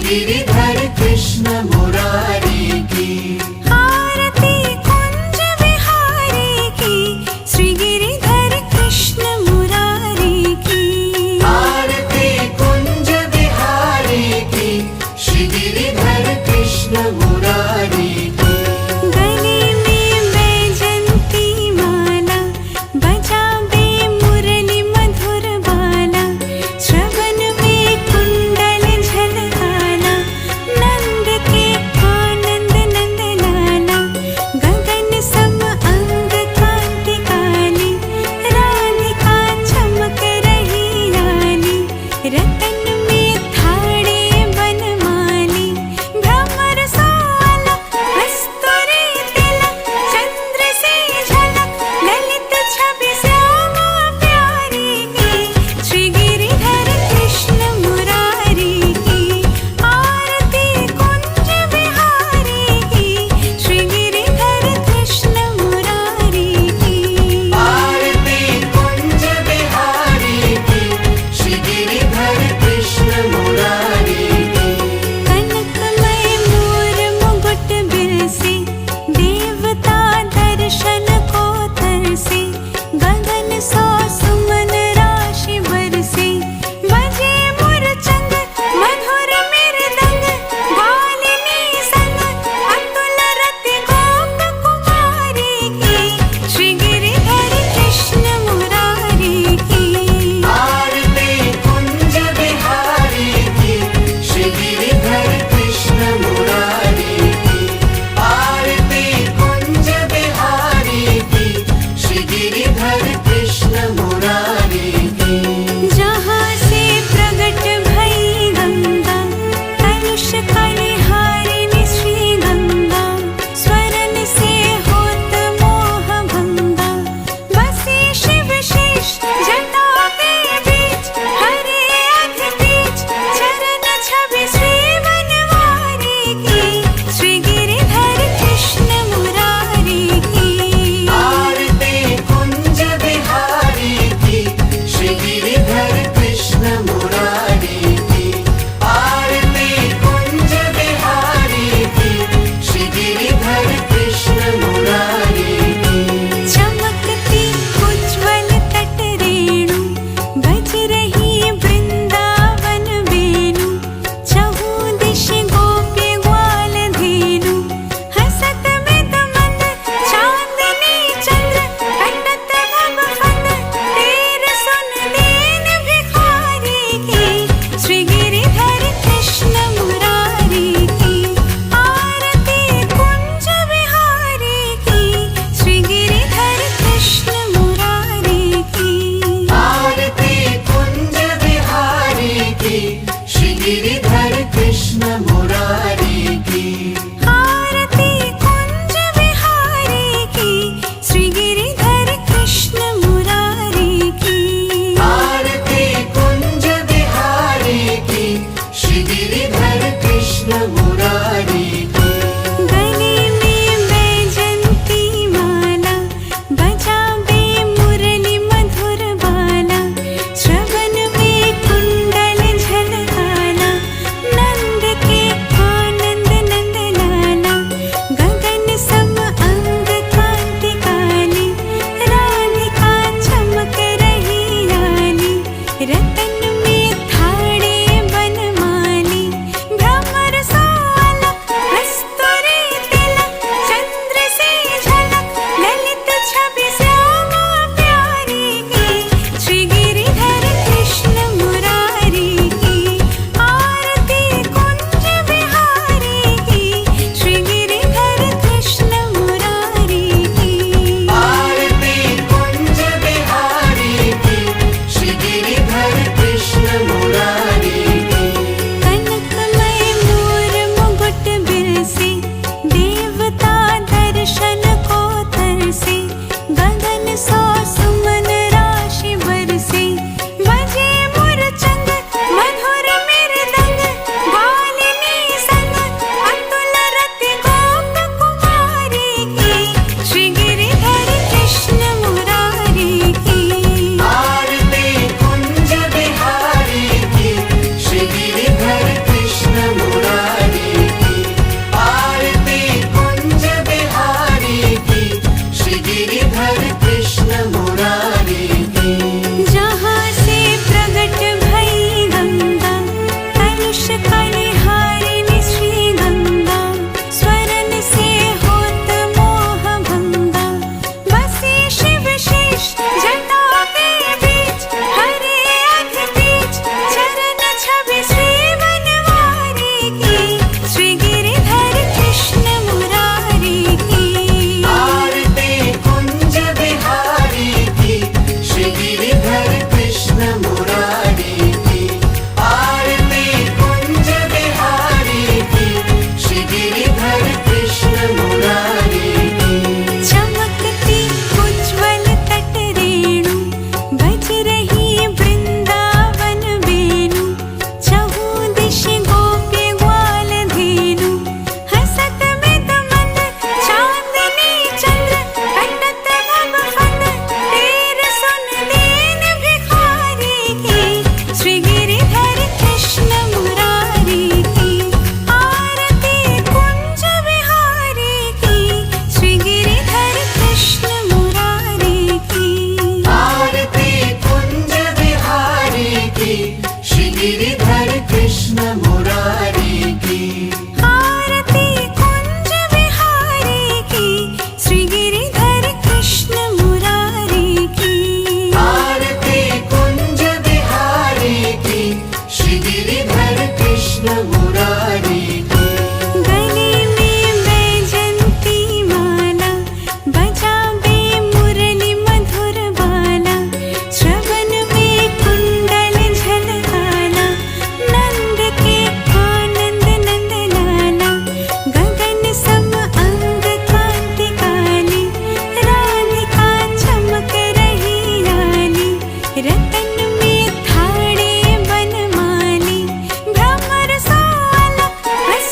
गिरिधर कृष्ण मुरारी की। आरती कुंज विहारी की, श्री गिरिधर कृष्ण मुरारी की। आरती कुंज विहारी की, श्री गिरिधर कृष्ण मुरारी की। गले में वैजंती माला, बजावे मुरली मधुर बाला। श्रवण में कुंडल झलकाला, नंद के आनंद नंद लाला। गगन सम अंग कांति काली, राधिका चमक रही लाली। रतन में थाड़े बनमाली, भ्रमर सोला कस्तूरी तिलक। चंद्र से झलक ललित छवि श्यामा प्यारी की, श्री गिरिधर कृष्ण मुरारी की। आरती कुंज विहारी की, श्री गिरिधर कृष्ण मुरारी की। आरती कुंज विहारी की, श्री गिरिधर कृष्ण मुरारी की। कनकमय मोर मुकुट बिरसे, देवता दर्शन को तरसे। गगन सौ सुमन राशि बरसे, बजे मुरचंग मधुर मृदंग। बालिनी संग अतुल रति गोप कुमारी की, श्री गिरिधर कृष्ण मुरारी की। आरती कुंज विहारी की, श्री गिरिधर कृष्ण मुरारी की। आरती कुंज विहारी की, श्री गिरिधर कृष्ण मुरारी की। जहाँ से प्रगट भई गंगा, कलुष कलिहारिणी श्री गंगा। स्वरन से होत मोह भंगा, बसी शिव शेष जटा के बीच। हरे अधीच चरण छवि श्री बनवारी की, श्री गिरिधर कृष्ण मुरारी की। आरती कुंज विहारी की, श्री गिरिधर कृष्ण मुरारी की। आरती कुंज विहारी की, श्री गिरिधर कृष्ण मुरारी की। चमकती उज्ज्वल तट रेणु, बज रही वृंदावन वेणु। चहुँ दिश गोपी ग्वाल धेनु, हसत मृद मंद चांदनी चंद्र। कटत भव फंद तीर सुन दीन भिखारी की, श्री गिरिधर कृष्ण मुरारी की। आरती कुंज विहारी की, श्री गिरिधर कृष्ण मुरारी की। आरती कुंज विहारी की, श्री गिरिधर कृष्ण मुरारी की। आरती कुंज विहारी की, श्री गिरिधर कृष्ण मुरारी की। आरती कुंज विहारी की, श्री गिरिधर कृष्ण मुरारी की। गले में वैजंती माला, बजावे मुरली मधुर बाला। श्रवण में कुंडल झलकाला, नंद के आनंद नंद लाला। गगन सम अंग कांति काली, राधिका चमक रही लाली। रतन में थाड़े बनमाली, भ्रमर सोला मुरारी की। गले में बैजंती माला बजावे मुरली मधुर बाला श्रवण में कुंडल झलकाला नंद के आनंद नंद लाला गगन सम अंग कांति काली राधिका चमक रही लाली रतन में थाड़े बनमाली भ्रमर साला हंस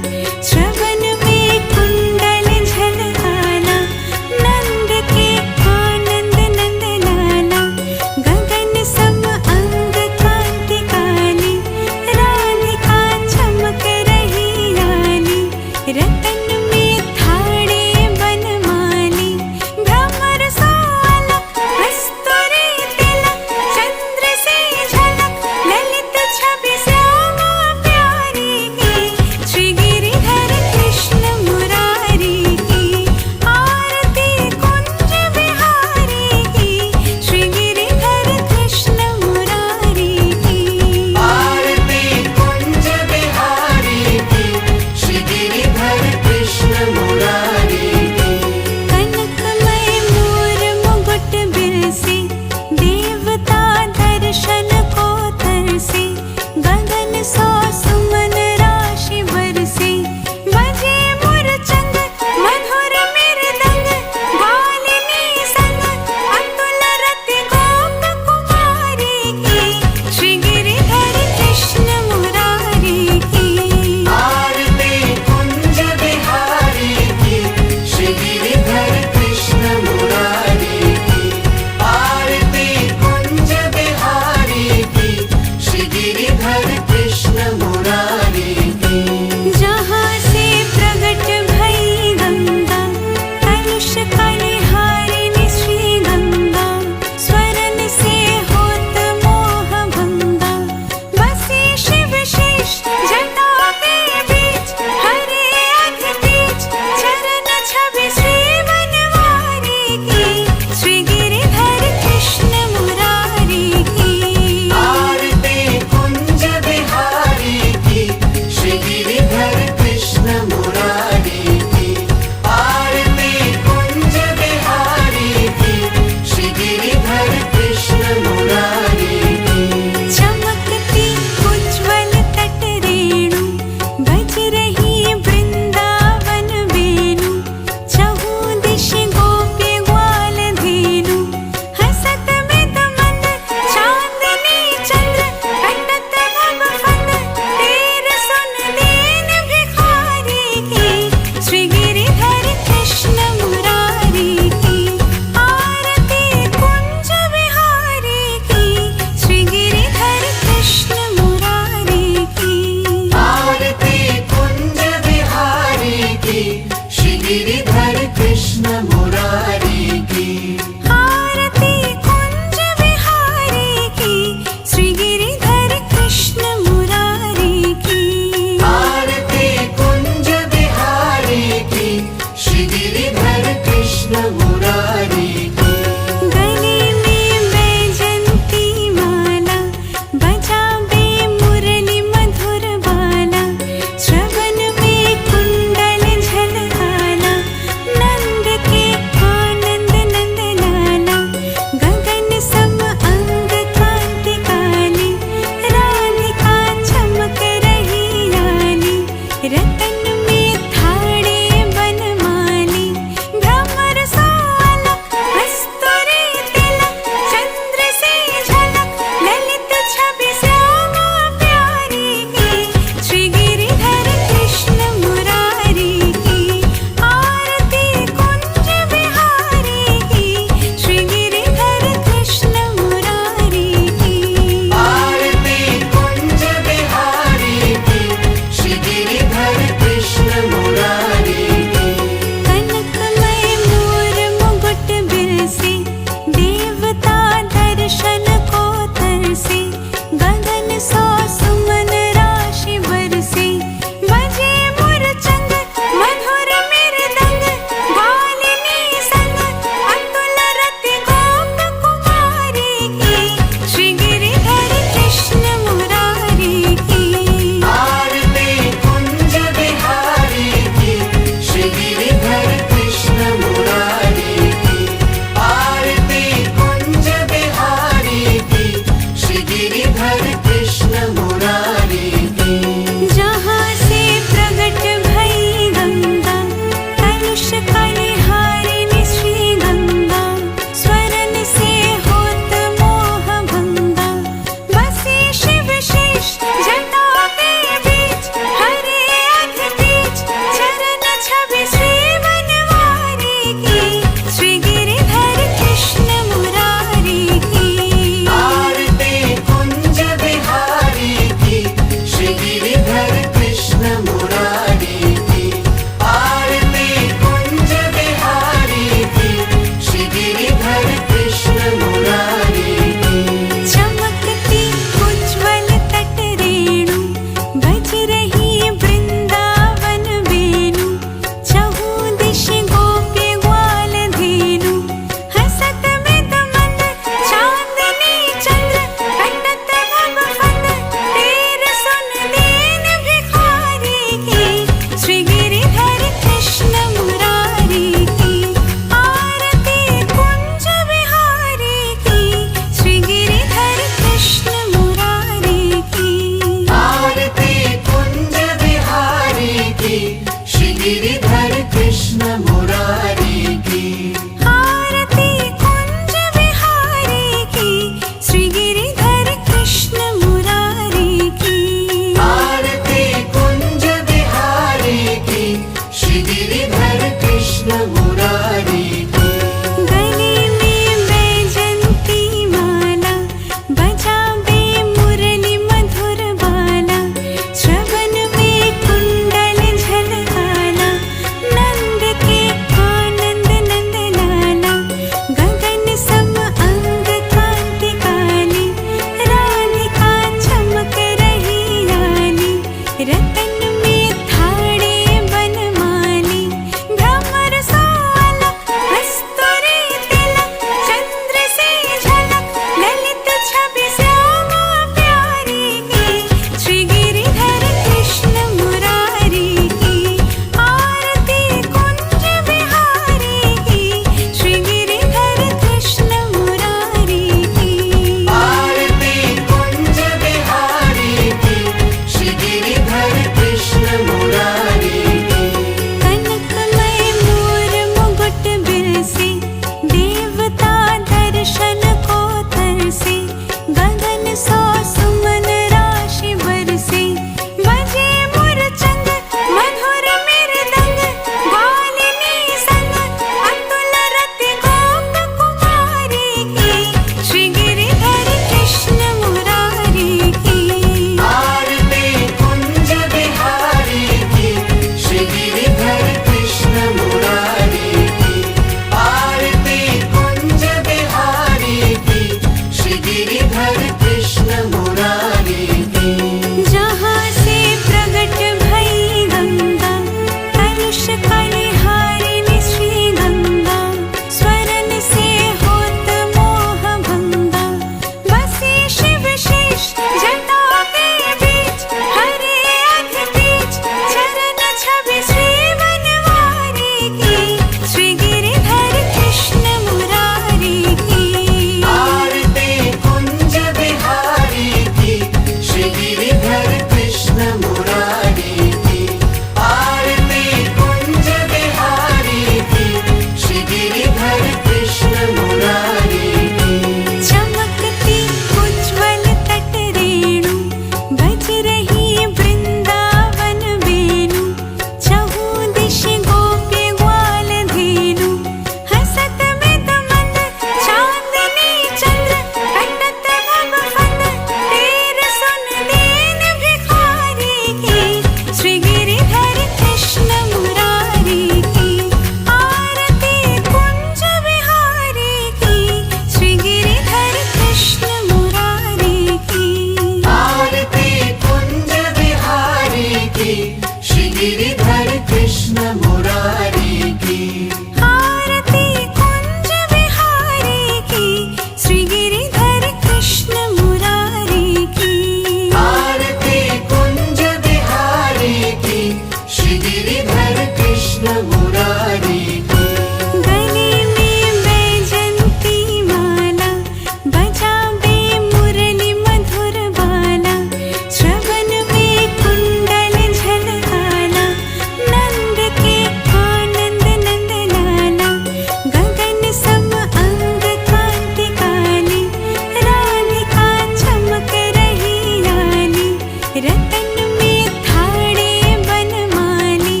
रतन में थाड़े बनमाली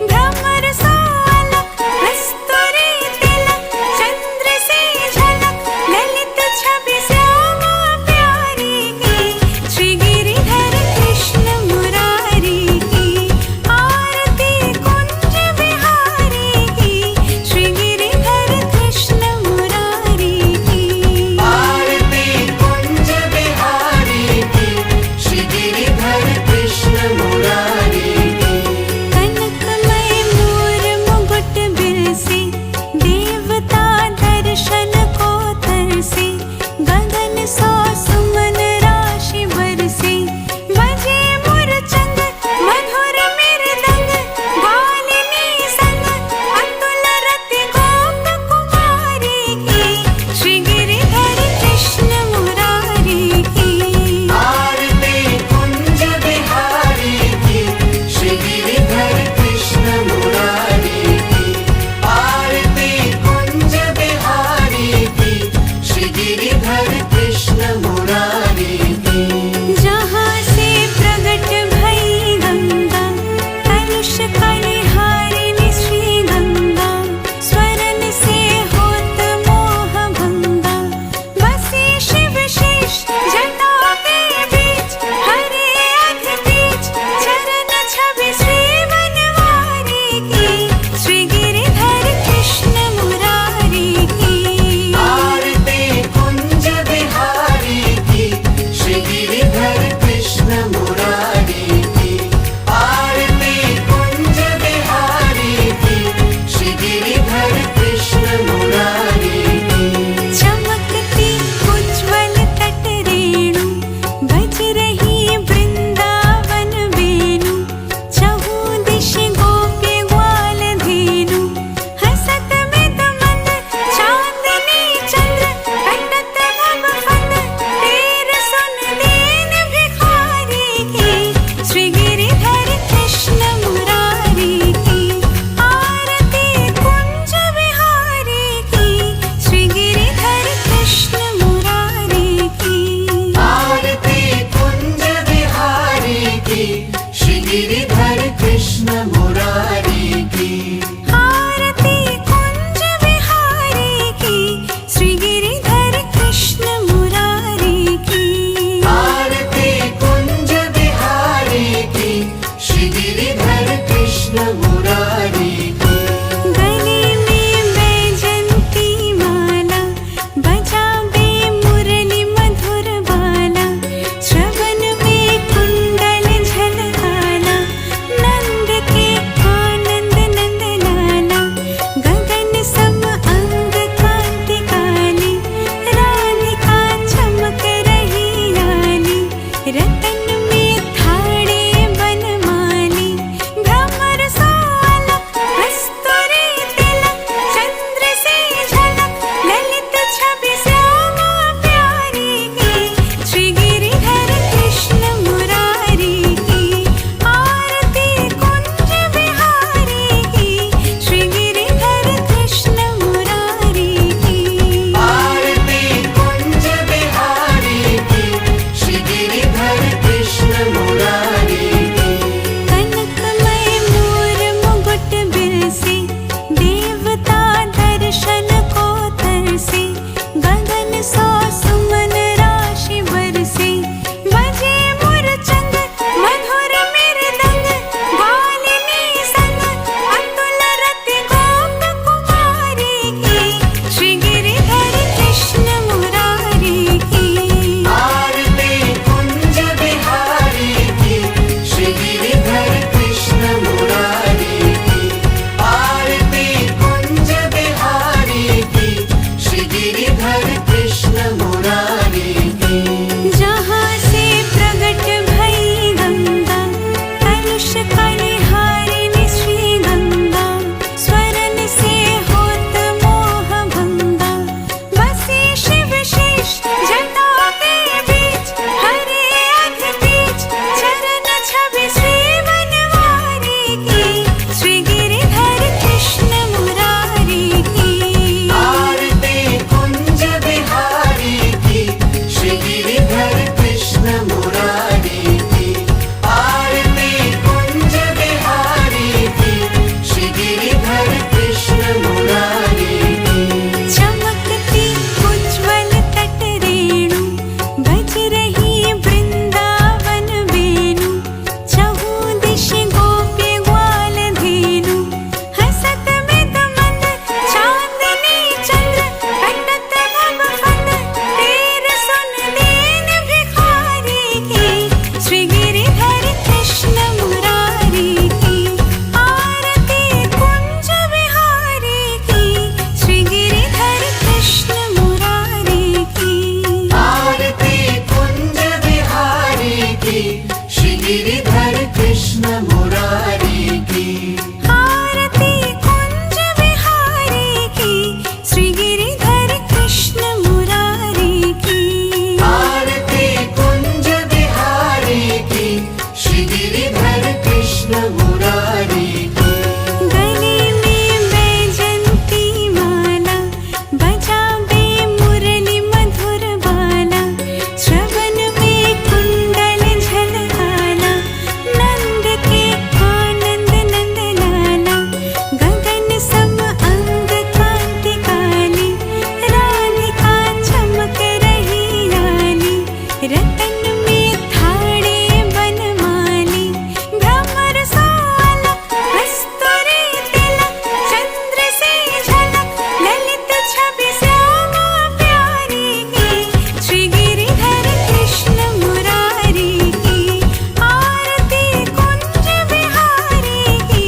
भ्रमर सोलक कस्तूरी तिलक चंद्र से झलक ललित छवि श्यामा प्यारी की श्री गिरिधर कृष्ण मुरारी की आरती कुंज बिहारी की श्री गिरिधर कृष्ण मुरारी की आरती कुंज बिहारी की श्री गिरिधर गिरिधर कृष्ण मुरारी की आरती कुंज बिहारी की श्री गिरिधर कृष्ण मुरारी की आरती कुंज बिहारी की श्री गिरिधर कृष्ण मुरारी की गले में बैजंती माला बजावे मुरली मधुर बाला श्रवण में कुंडल झलकाला नंद के आनंद नंद लाला गगन सम अंग कांति काली राधिका चमक रही लाली रतन में थाड़े बनमाली भ्रमर साला कस्तूरी तिलक चंद्र से झलक ललित छवि श्यामा प्यारी की श्री गिरिधर कृष्ण मुरारी की आरती कुंज बिहारी की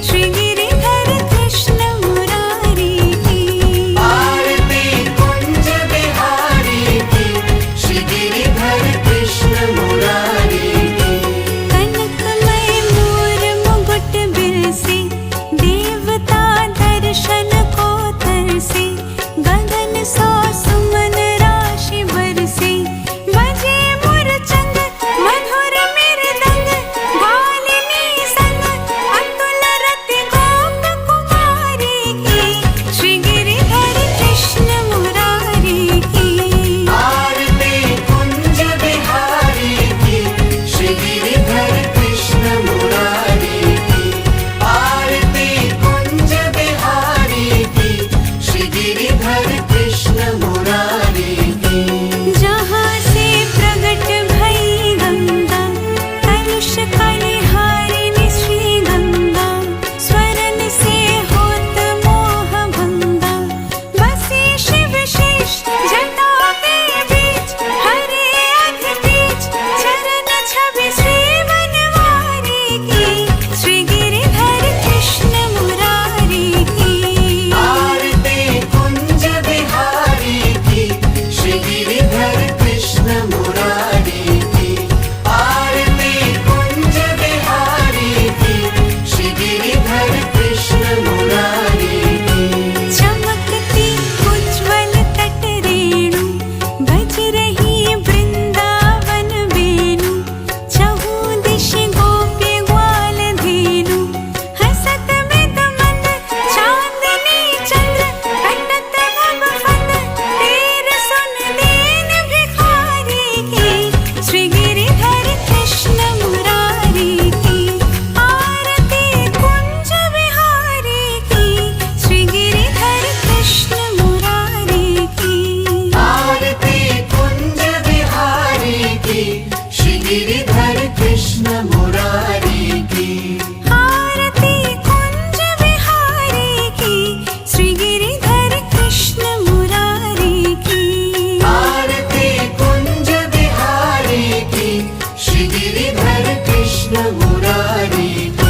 श्री गिरिधर कृष्ण मुरारी की आरती कुंज बिहारी की श्री गिरिधर कृष्ण मुरारी की कनकमय मोर मुकुट बिरसे देवता दर्शन को तरसे गगन सौ सुमन राशि बरसे बजे मुरचंग मधुर मृदंग बालिनी संग अतुल रति गोप कुमारी की श्री गिरिधर कृष्ण मुरारी की आरती कुंज बिहारी की श्री गिरिधर कृष्ण मुरारी की आरती कुंज बिहारी की श्री गिरिधर कृष्ण मुरारी की जहाँ से प्रगट भई गंगा कलुष कलिहारिणी श्री गंगा स्वरन से होत मोह भंगा बसी शिव शेष जटा के बीच हरे अध बीच चरण छवि श्री बनवारी की श्री गिरिधर कृष्ण मुरारी की आरती कुंज बिहारी की श्री गिरिधर कृष्ण मुरारी की आरती कुंज बिहारी की श्री गिरिधर कृष्ण मुरारी की चमकती उज्ज्वल तट रेणु बज रही वृंदावन वेणु चहु दिश गोपी ग्वाल धेनु हसत मृग मंद चांदनी चंद्र कटत नभ फंद तेर सुन दीन भिखारी की श्री गिरिधर कृष्ण मुरारी की आरती कुंज बिहारी की श्री गिरिधर कृष्ण मुरारी की आरती कुंज बिहारी की श्री गिरिधर कृष्ण मुरारी की आरती कुंज बिहारी की श्री गिरिधर कृष्ण मुरारी की आरती कुंज बिहारी की श्री गिरिधर कृष्ण मुरारी की